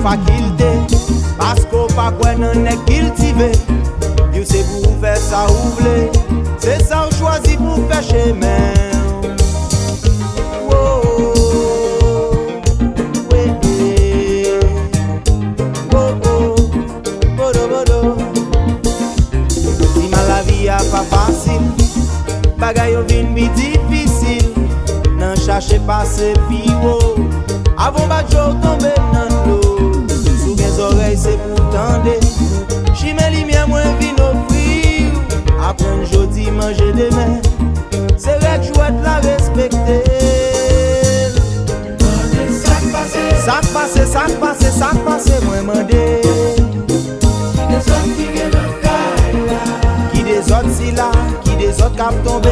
faculté. Parce qu'on pas quoi non est cultivé. Dieu c'est pour faire ça ouvler. C'est ça on choisit pour faire chemin. Si mal la vie a pas facile, bagay yo vin mi difficile. Nan chercher passer pi haut. Avant ba jour tomber dans l'eau. Sous mes oreilles c'est pour tendre. Chimé lumière moins vin offrir. Apprendre jodi manger demain. C'est vrai que chouette la respecter. Ça passe, moi mandé. Qui des autres si là, qui des autres cap tombé.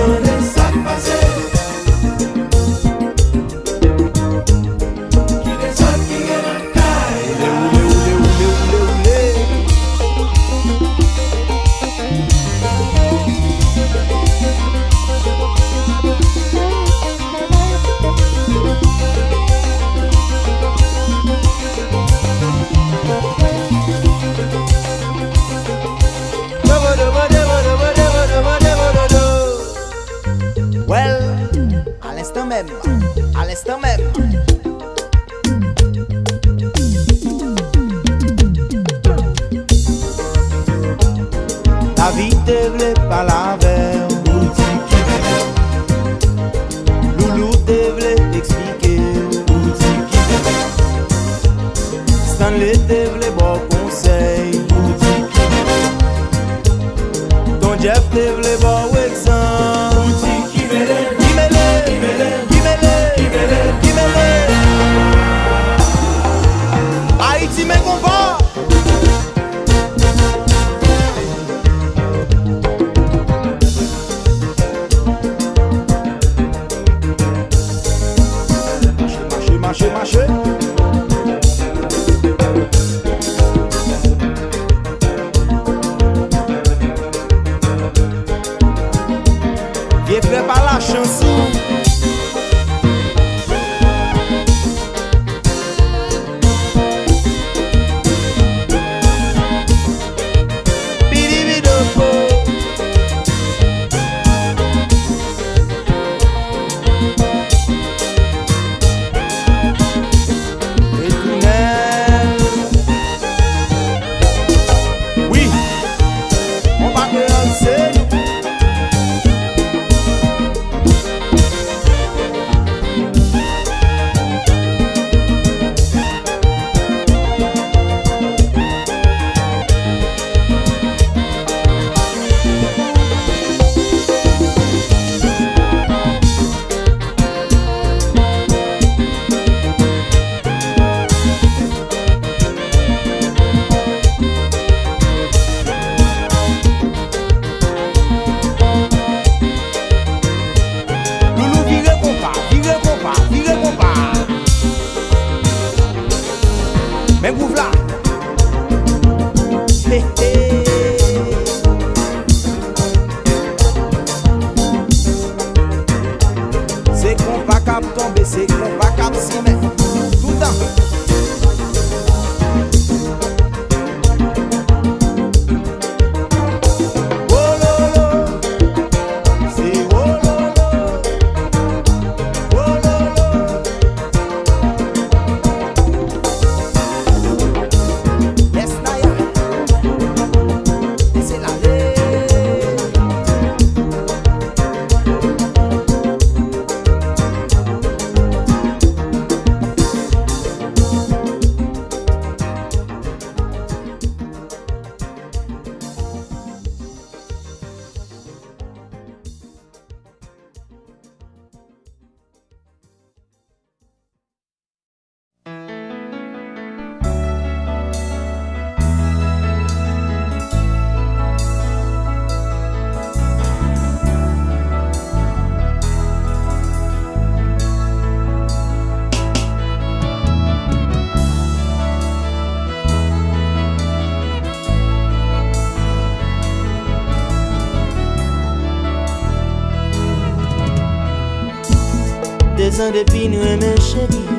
À l'instant même. La vie te vle pas la verre. Loulou te vle expliquer. Stanley te vle bon conseil. Ton Jeff te vle bon exemple. Haïti mes combats. Marché. Viens faire par la chanson. Mais gouvla. C'est qu'on pas cap tomber, c'est qu'on pas cap s'y mettre. Tout le temps. Des ans depuis nous aimons chérie,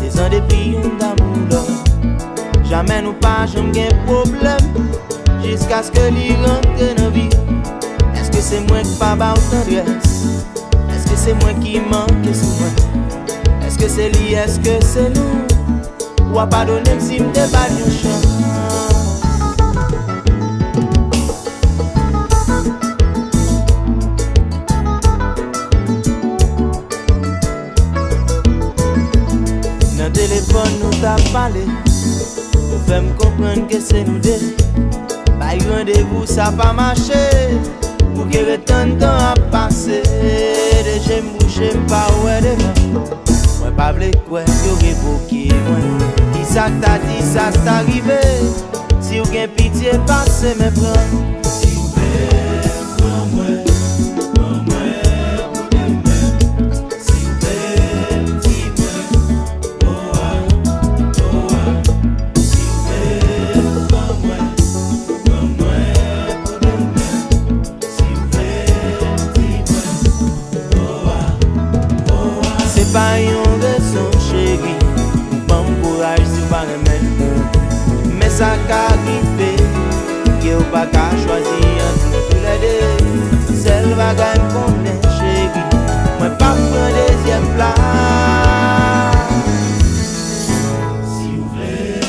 des ans depuis un d'amour. Jamais nous pas jamais de problème jusqu'à ce que l'y rentre dans la vie. Est-ce que c'est moi qui pas ba tendresse? Est-ce que c'est moi qui manque sur moi? Est-ce que c'est lui? Est-ce que c'est nous? Ou à pardonner si m'te pas un chant? Dans téléphone nous t'a parlé, nous fait me comprendre que c'est nous deux. Pas eu rendez-vous, ça pas marché. Pour qu'il y ait tant de temps à passer. Déjà m'boucher, m'pas ouais devant. Moi pas v'lait quoi, yo révoqué moi. Qui ça t'a dit, ça t'est arrivé. Si vous avez pitié, passez mes bras. Si vous voulez, prends-moi, pour demain. Si vous voulez, dis-moi, oh ah. Si vous voulez, prends-moi, pour demain. Si vous voulez, dis-moi, oh ah. C'est pas une raison, chérie. Bon courage si vous pas remettre. Mais ça qu'arrive, que vous pas qu'à choisir entre tous les deux. Celle bagaille qu'on est, chérie. Moi pas prendre deuxième place. Si vous voulez,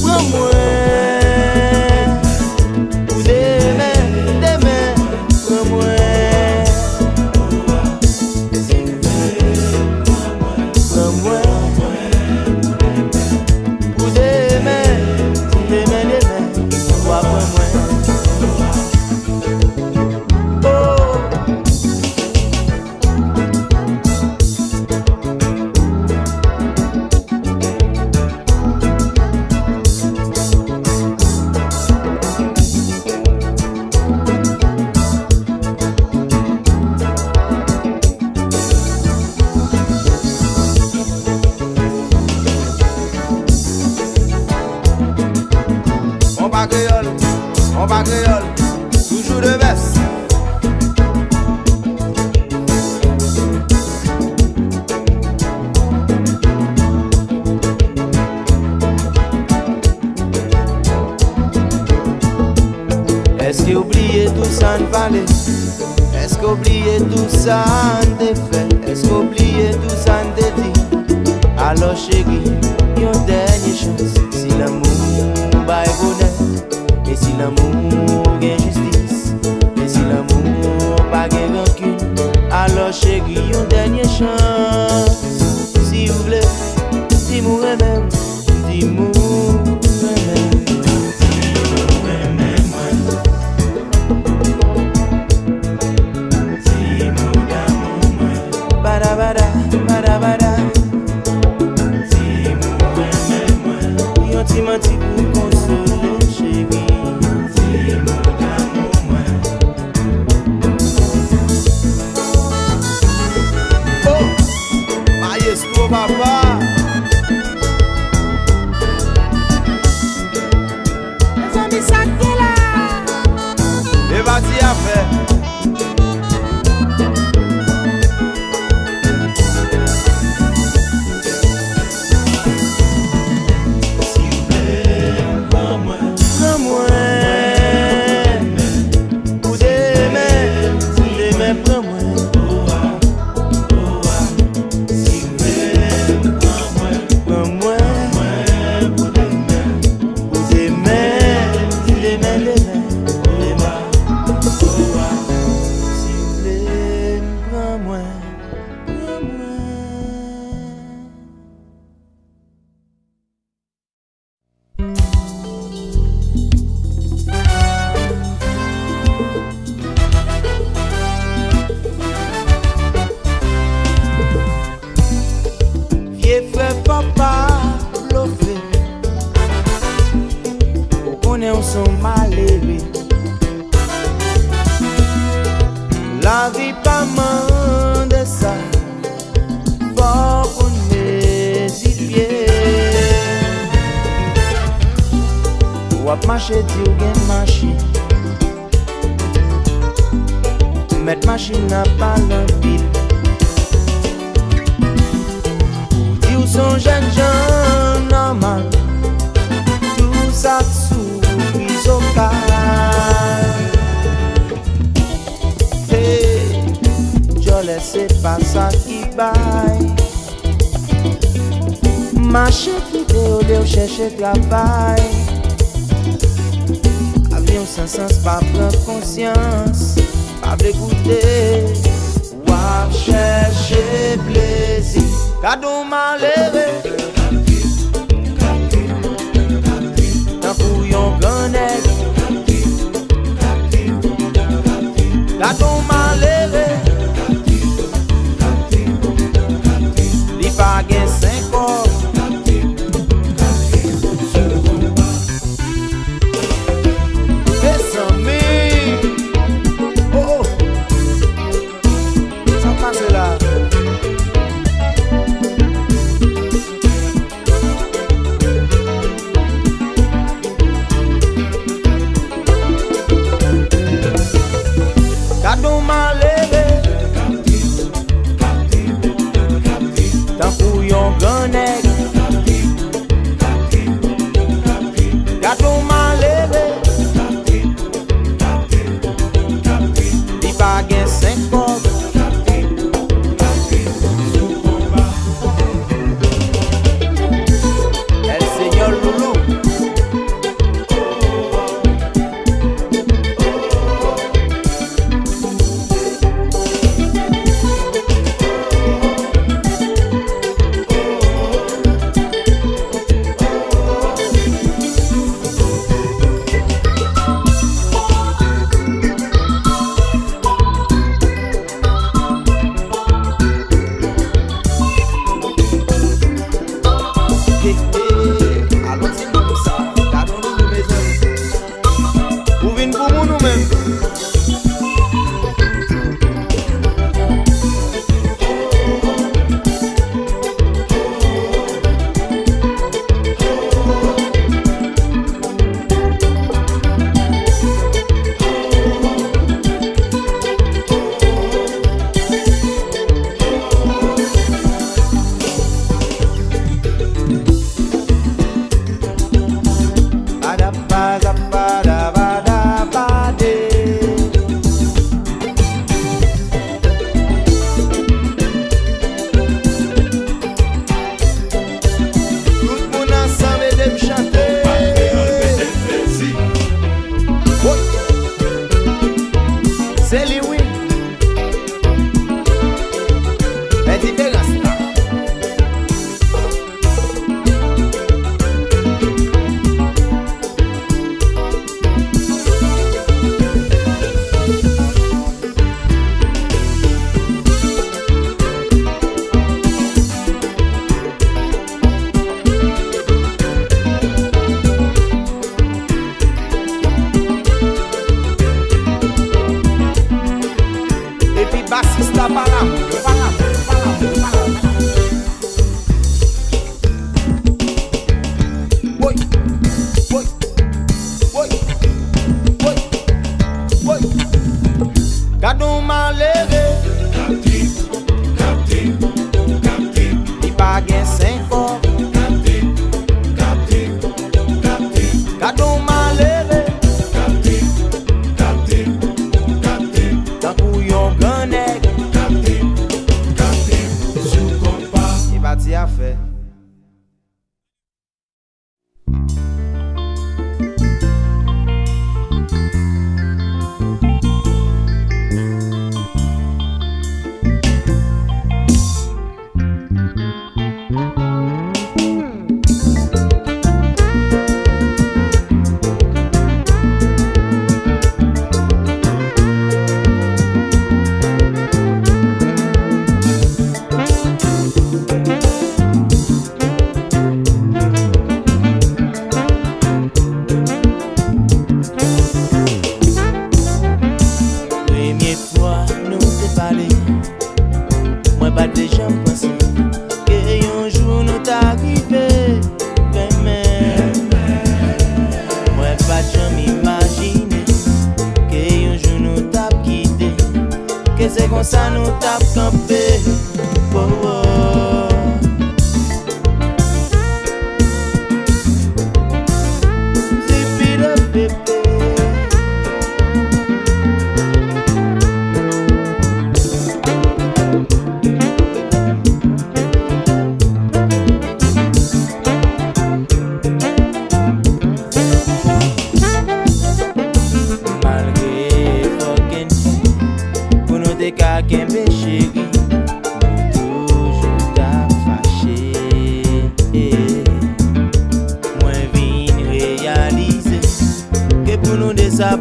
prends-moi. Ou demain, prends-moi. Si vous voulez, prends-moi. Ou demain, ou après moi. Oh. On va créole, toujours de baisse. Est-ce que oubliez tout ça ne parlait? Est-ce que oubliez tout ça ne défait? Est-ce que oubliez tout ça ne dédit? Alors chérie, yon dernière chance. Si l'amour va bonheur, et si l'amour gagne justice, et si l'amour pas gagne rancune, alors chérie, yon dernière chance. Si vous voulez, dis-moi même, dis-moi même. Bada bada, bada bada. Yon ti menti pour consoler, chérie. Oh, maestro papa. Les amis sacrés là. Et bâti à faire. La vie pas mande ça, faut qu'on hésite. Ou à marcher, tu gain machine. Mettre machine à pas l'empile. Ou dis ou son jeune gens normal. pas ça qui baille. Marcher quitter au lieu chercher travail. Avion sans sens, pas prendre conscience, pas l'écouter. Wap chercher plaisir, cadeau malheureux. Dans couillon grenade, cadeau malheureux. Li pa gen 5 ans. Ça nous tape campé. Oh, oh. Zippy le bébé.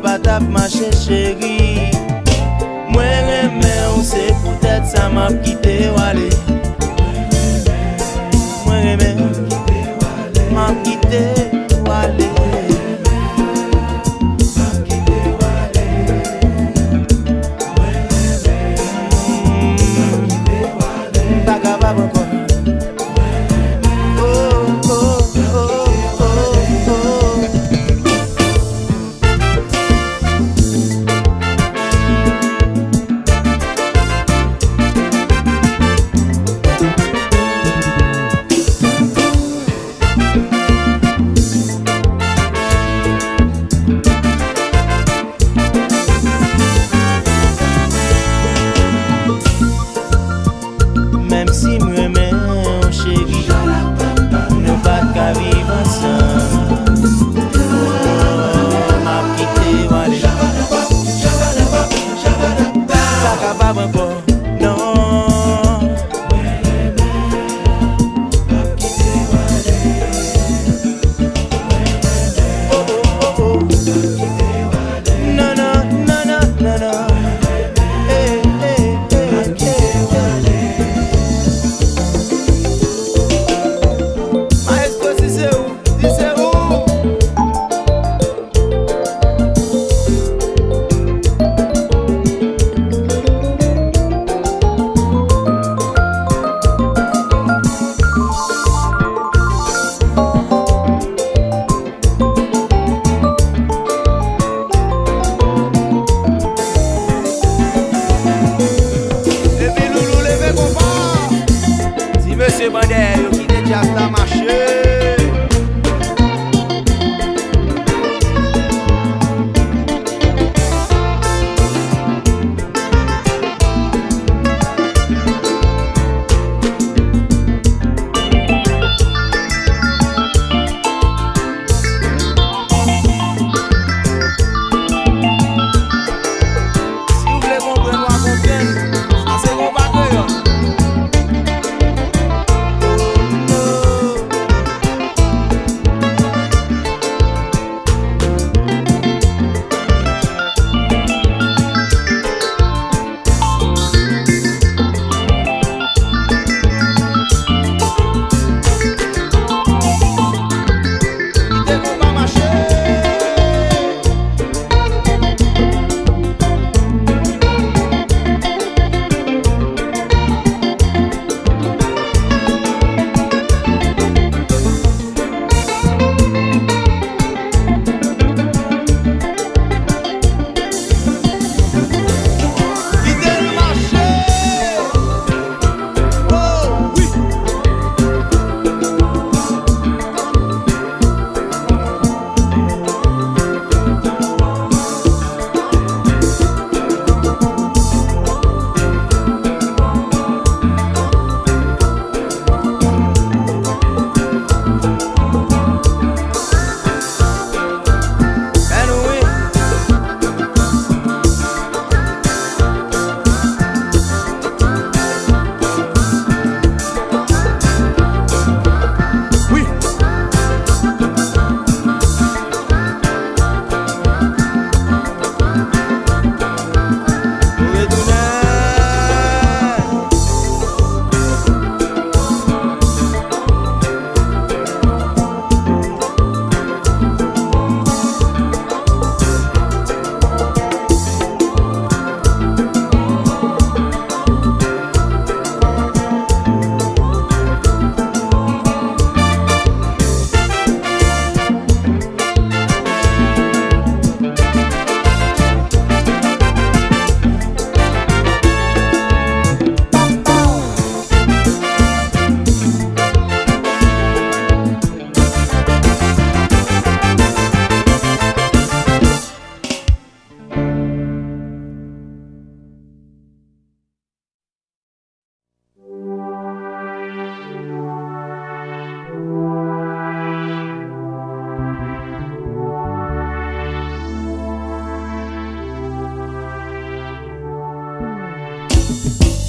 pas tap marcher chérie. Moi remè ou c'est peut-être ça m'a quitté ou aller. Moi remè m'a quitté ou aller. Pas capable encore.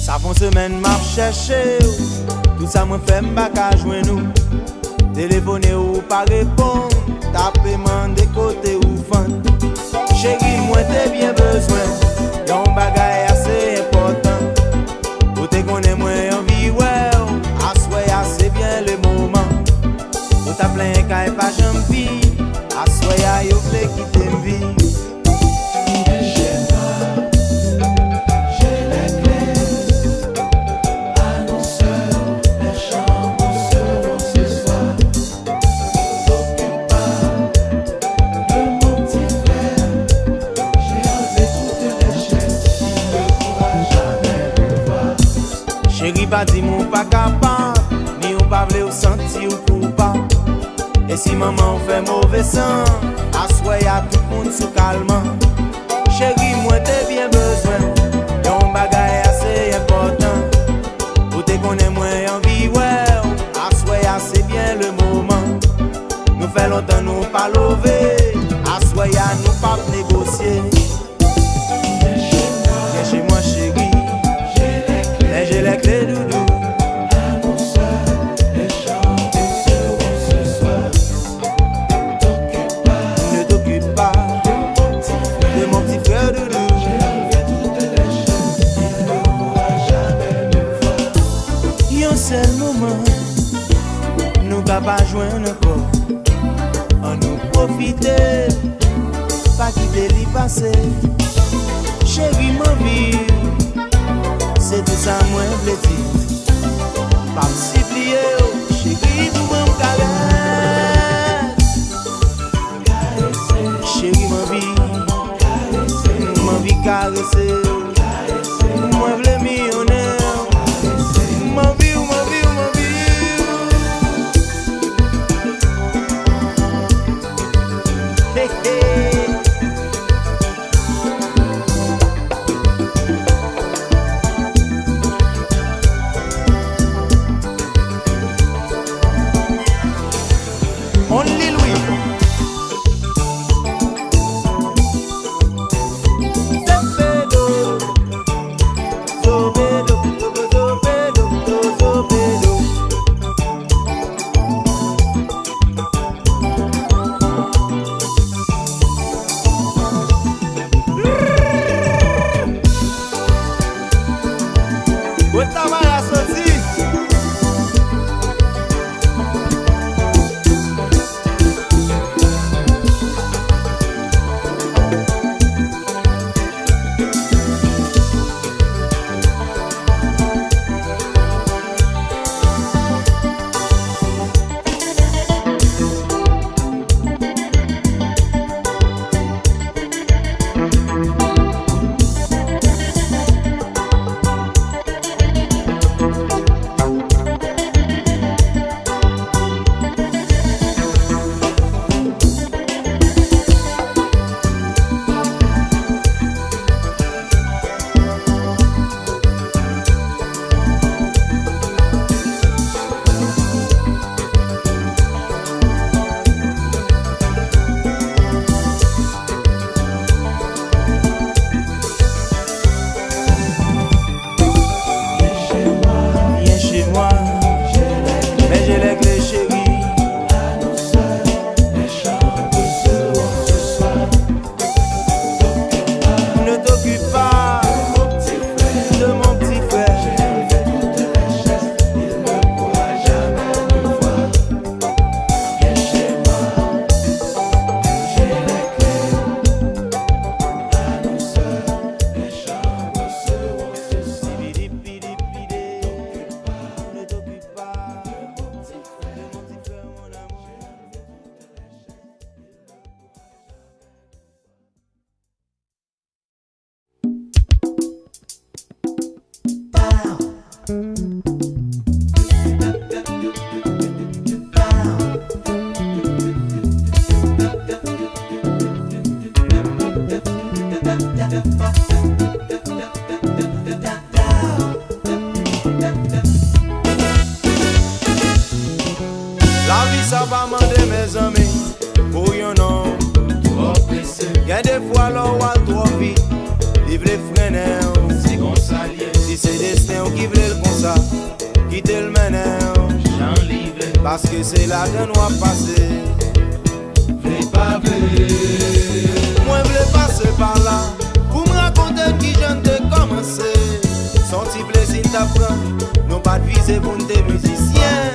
Ça font semaine m'a cherché, tout ça moi fait m'baka joindre nous. Téléphoner ou pas répondre, taper man de côté ou fan. Chérie, moi t'es bien besoin d'un bagage assez important. Ou t'es connais moi envie, ouais. Assoy, c'est bien le moment. Ou t'as plein qu'à pas j'en vie. Assoy, yo fait quitter ma vie. Chérie, pas dit mon pas capable, ni on pas vle ou senti ou coupable. Et si maman fait mauvais sang, assoy à tout le monde sous calmant. Chérie, moi t'es bien besoin d'un bagage assez important. Ou t'es connais moi envie, ouais. Assoy c'est bien le moment. Nous fait longtemps nous pas lever. Assoy nous pas négocier. Viens chez moi chérie. J'ai les clés doudou. Les chambres seront ce soir. Ne t'occupe pas de mon petit frère doudou. J'ai enlevé toutes les chaînes, il ne pourra jamais nous voir. Un seul moment, nous pas joindre encore. On nous profiter, pas quitter l'y passer. Chérie, ma vie. C'est tout ça, moi, je l'ai dit. Pas supplier, chérie, tout le monde caresse. Chérie, ma vie caresser. Moi, je l'ai mis en air. Ma vie, ma vie, ma vie. Hey, hey. Only Louis. Zobedo, zobedo, zobedo, zobedo. Bota mala sorti. La vie ça va demander mes amis pour un homme trop pressé. Y'a des fois l'on va trop vite, vive les freineurs. C'est comme ça lié. Si c'est destin qui veut le comme ça, quitter le meneur. J'en livre. Parce que c'est là que nous a passé. V'lez pas blé. Moi v'lais passer. passer par là pour me raconter qui j'en t'ai commencé. Son petit plaisir t'apprend, non pas de viser pour des musiciens.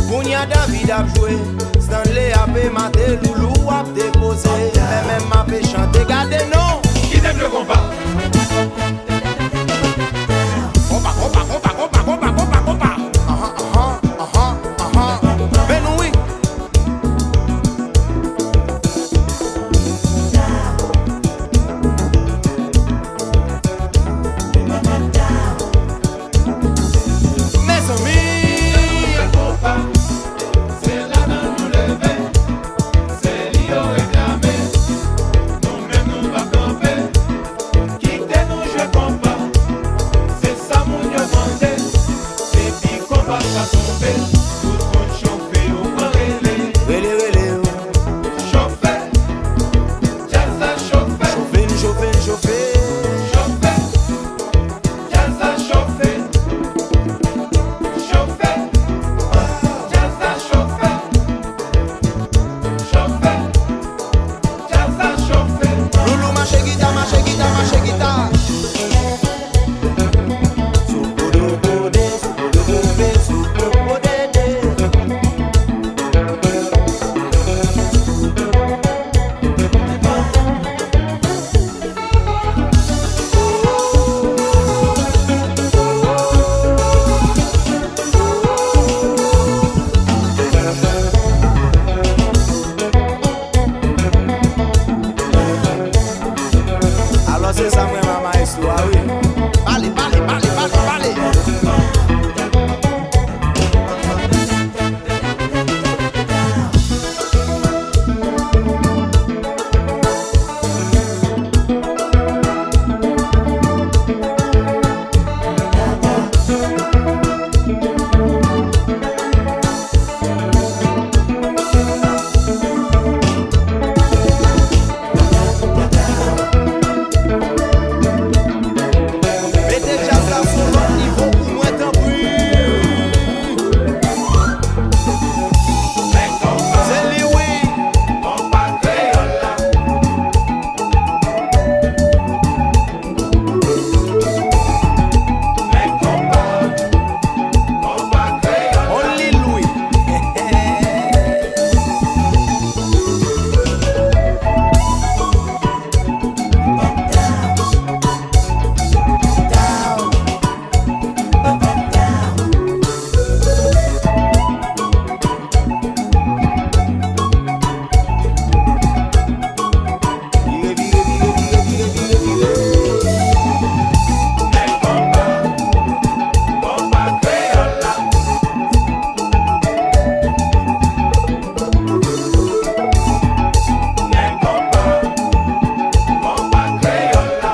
Pour y a David a joué, Stanley a fait mater, Loulou a déposé, et même a fait chanter, gardez non. Qui t'aime le compas? Compas, compas, compas, compas, compas, compas, compas. Ben oui. Mes amis, c'est là dans nous lever, c'est l'io réclamé, nous-mêmes nous va camper, quitter nous je compas, c'est ça mon demandé, et puis compas va tomber, tout le monde chauffer au corrélé, relé, chauffer, jazz à chauffer, chauffer, chauffer, jazz à chauffer, chauffer, jazz à chauffer, chauffer, jazz à chauffer. Loulou marche guitare, marche guitare, marche guitare. Soupodopodé, soupodopodé, soupodopodé. Alors c'est ça moi maman histoire oui. Allez, allez, allez, allez, allez. Mettez jazz à son autre niveau pour moi t'en prie. C'est lui oui. Compas créole là, mais compas créole. Only Louis. Compas créole là, mais compas créole là.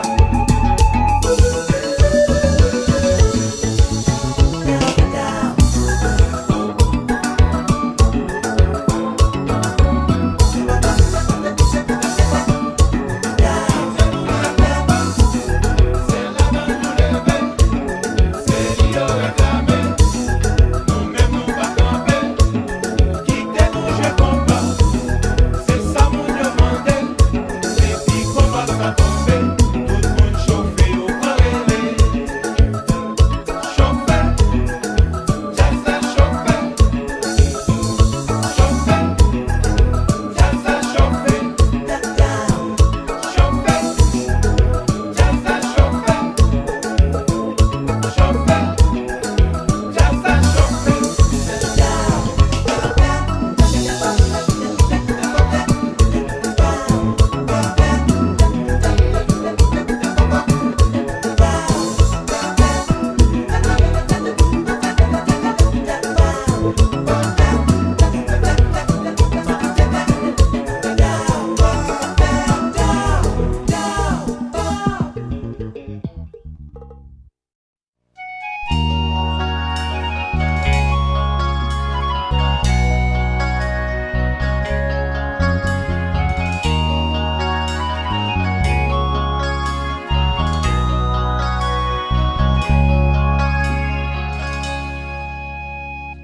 C'est l'io réclamé, nous-mêmes nous va camper, quitter nous je compas, c'est ça mon demandé, et puis compas va tomber, tout le monde chauffer au corrélé, chauffer, jazz à chauffer, chauffer, jazz à chauffer, chauffer, jazz à chauffer, chauffer, jazz à chauffer.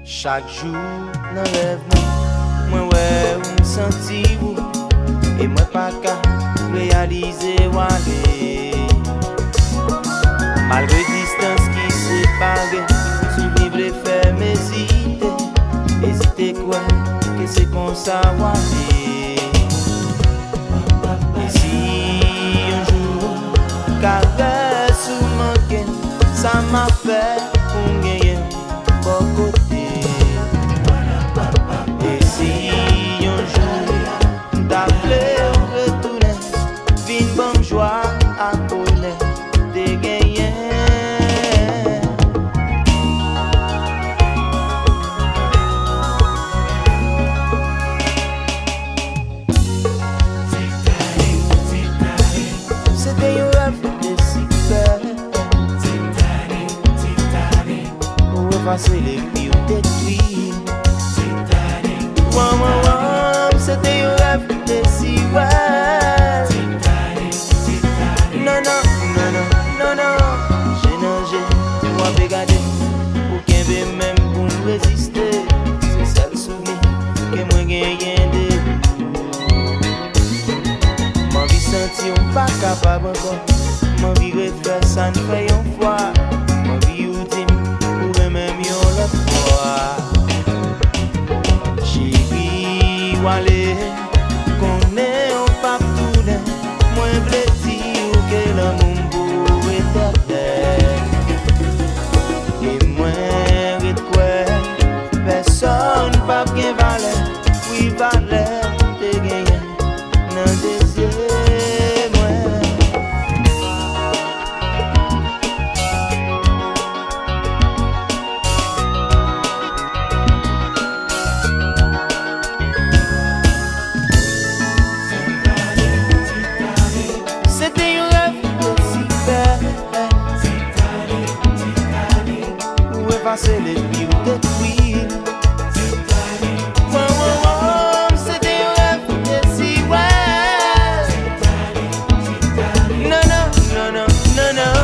Chaque jour dans rêve moi ouais on senti ou et moi pas qu'à réaliser ou aller. Malgré distance qui sépare, survivre les faire m'hésiter. Hésiter quoi, que c'est qu'on savoir. Et si un jour, caresse ou manquer, ça m'a fait pour gagner bon côté. Et si un jour, t'appelais retourner, vine bonne joie à connaître des gagnants. C'était un rêve de si belle. Pour effacer les pires détruits. C'était un rêve de si belle. Non, non, non, non, non, non. J'ai nagé, tu vois, regardé. Pour qu'il y ait même pour me résister. C'est ça le souvenir que moi gagne de. Ma vie senti on pas capable encore. Ma vie refaire ça ne fait une fois. Ma vie ultime pour même yon l'autre fois. Chérie, Wale, qu'on est en pas tourner. Moi je dire que l'amour beau éternel. Et moi je quoi personne pas bien valeur. Oui valeur te gagner dans des yeux. C'est les pires détruits. C'était un rêve de si ouais. Non, non, non, non, non, non.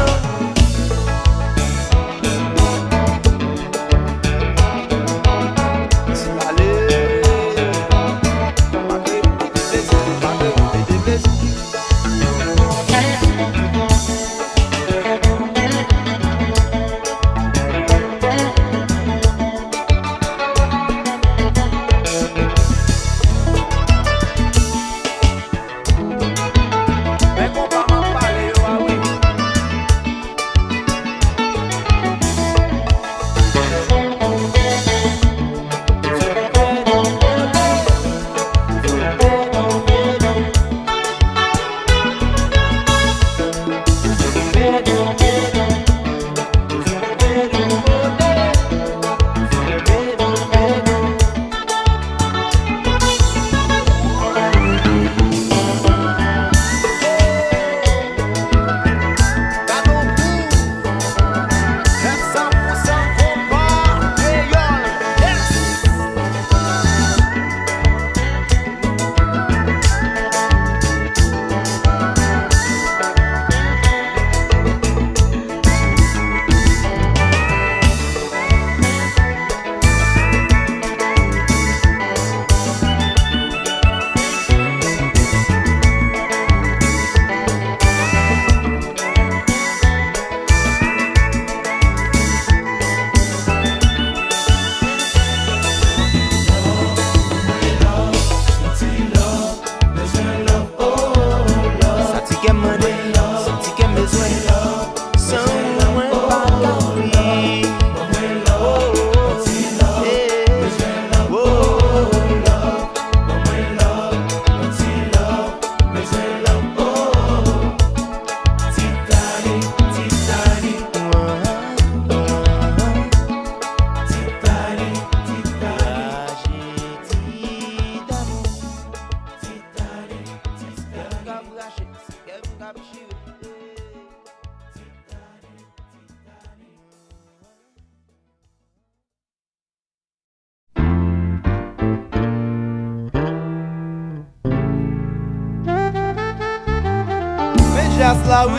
Just la oui.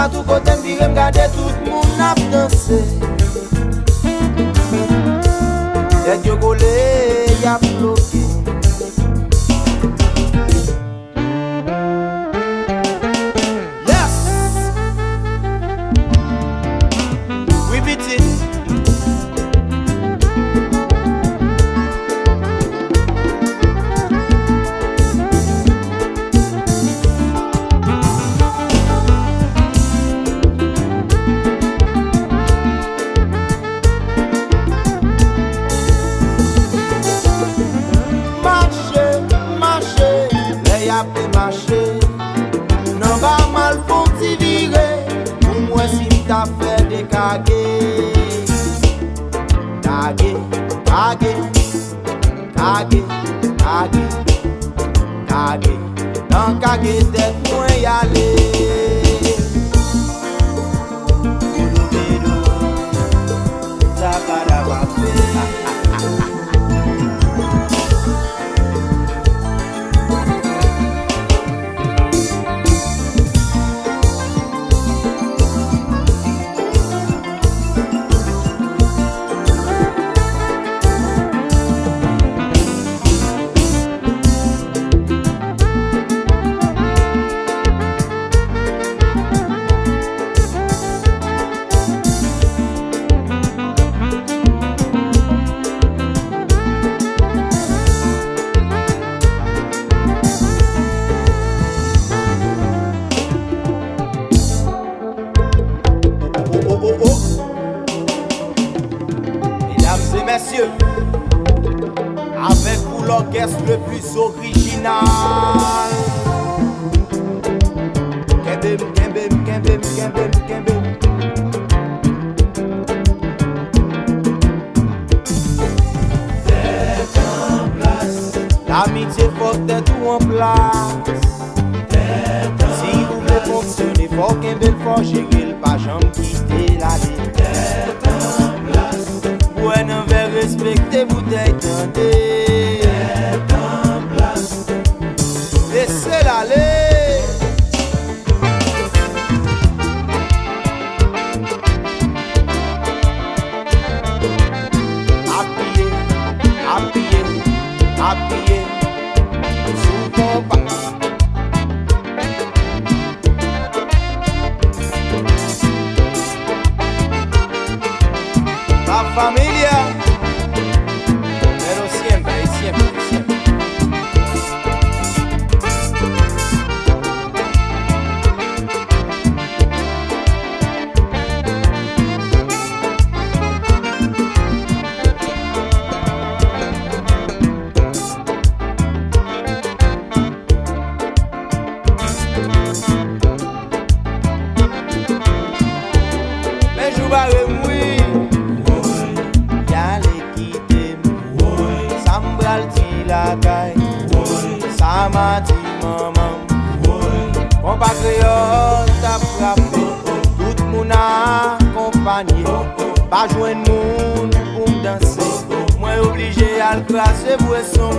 tout côté, me regarder tout le monde a dansé. Tête yo collé, y'a bloqué. Yes! We beat it. Marcher, non va mal faut t'y virer. Pour moi si t'as fait des caguets, caguets, caguets, caguets, caguets, caguets. Dans caguets tête moi y aller. Ça va d'avoir fait. Mesdames et messieurs, avec vous l'orchestre le plus original. Kembem, kembem, kembem, kembem, kembem. Tête en place. L'amitié faut être tout en place. Si vous voulez fonctionner, faut qu'un bel fort gérer le pas jamais quitter la ligne. Tête en place. Ouais, non, vers respecter, vous t'entendez. Tête en place. Laissez-la aller. Appuyez, appuyez, appuyez. Sous ton pas. La familia, pero siempre, siempre, siempre. Mais je vais remouiller. La caille, ça m'a dit maman. Compatriote t'a frappé, tout le monde a accompagné. Pas joindre monde pour me danser. Moi obligé à le classer pour son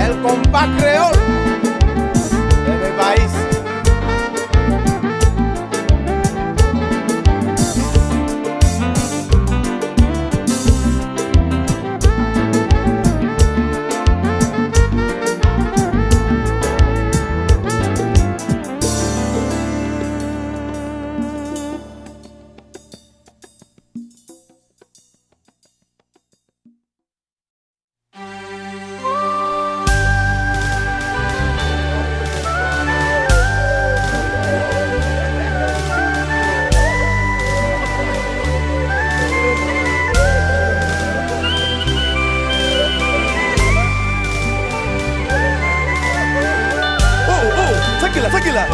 elle compte pas créole, elle est pas ici. Tranquille là,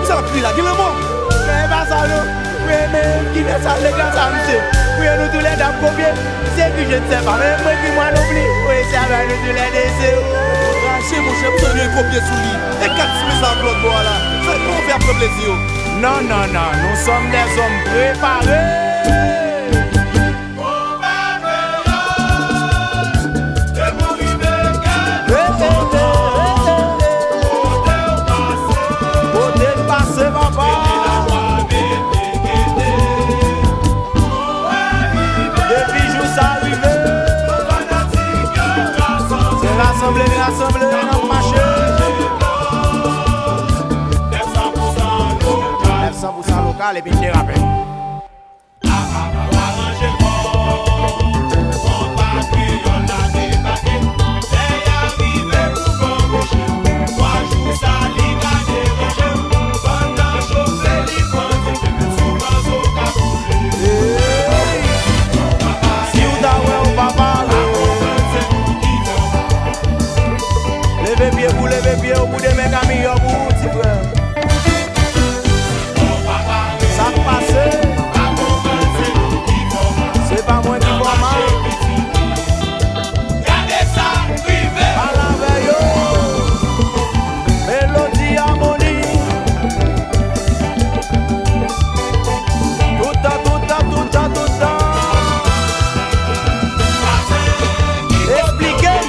ça va plus là, dis-le moi. Mais pas ça non, oui mais qui fait ça les gars ça monsieur. Oui nous tous les dames combien, c'est que je ne sais pas, mais moi qui m'en oublie. Oui ça va nous tous les décès. Chez mon chef, vous avez combien sous lui. Et 4 semaines sans Claude Bois là, ça va faire pour plaisir. Non, non, non, nous sommes des hommes préparés. De mon rivet, vocal et puis je te rappelle. Levez pied au bout de mes camis, au bout, petit frère. Ça passe. C'est pas moi qui vois mal. À la veille, mélodie, harmonie. Tout à, tout à, tout à, tout à. Expliquez.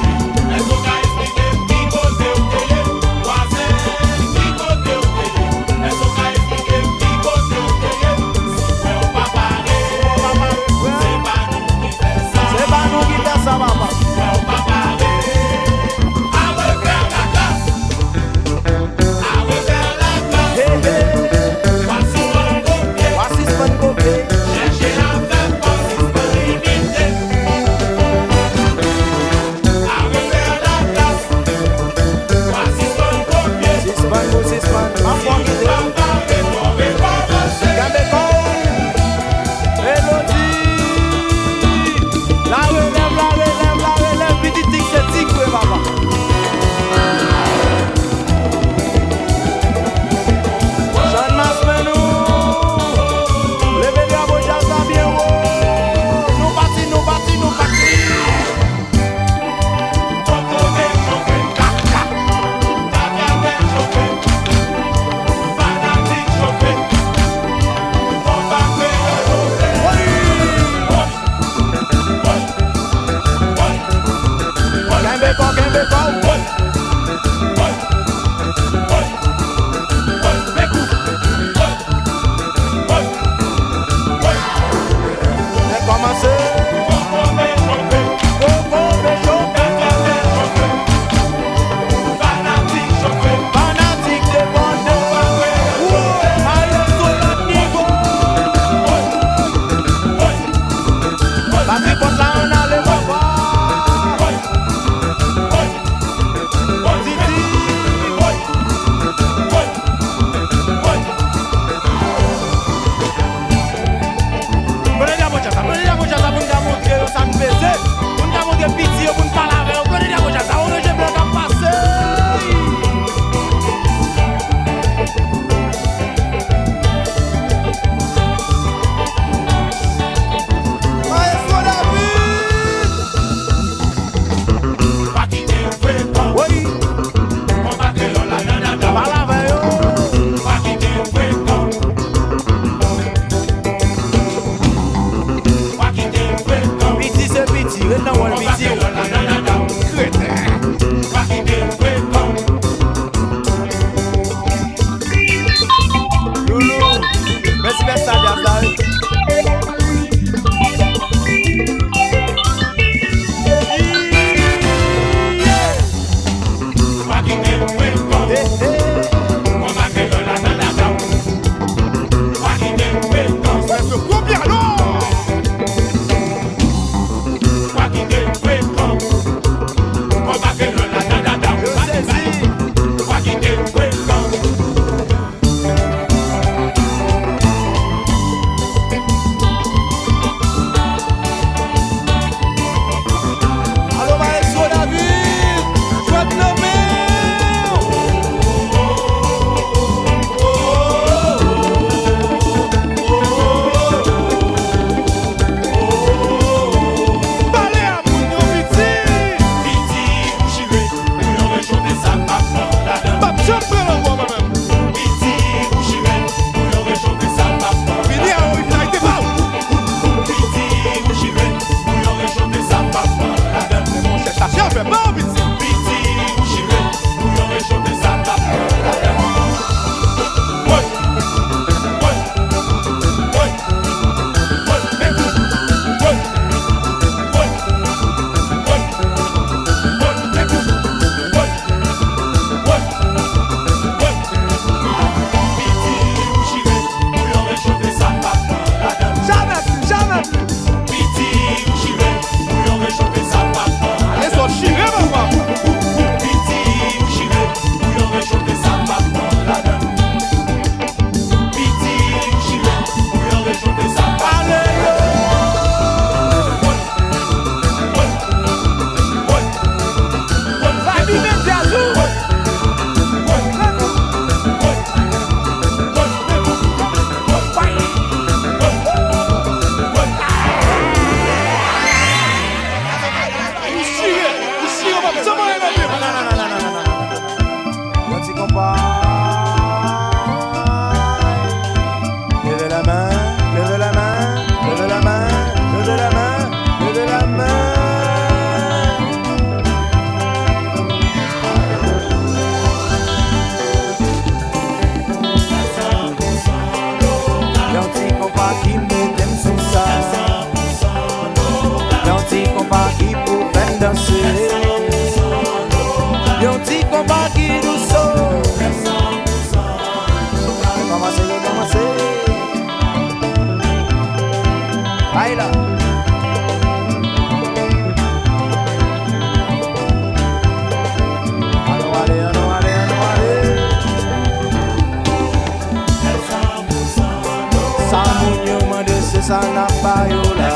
ça n'a pas yo là.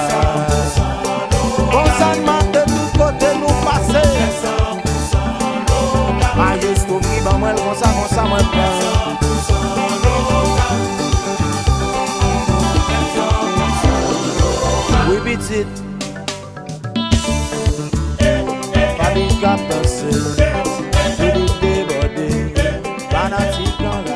Consentement de tous côtés nous passer. Majesto qui ban moi comme ça moi prend. Oui petit. Pas de cap danser. Tout débordé. Fanatique dans la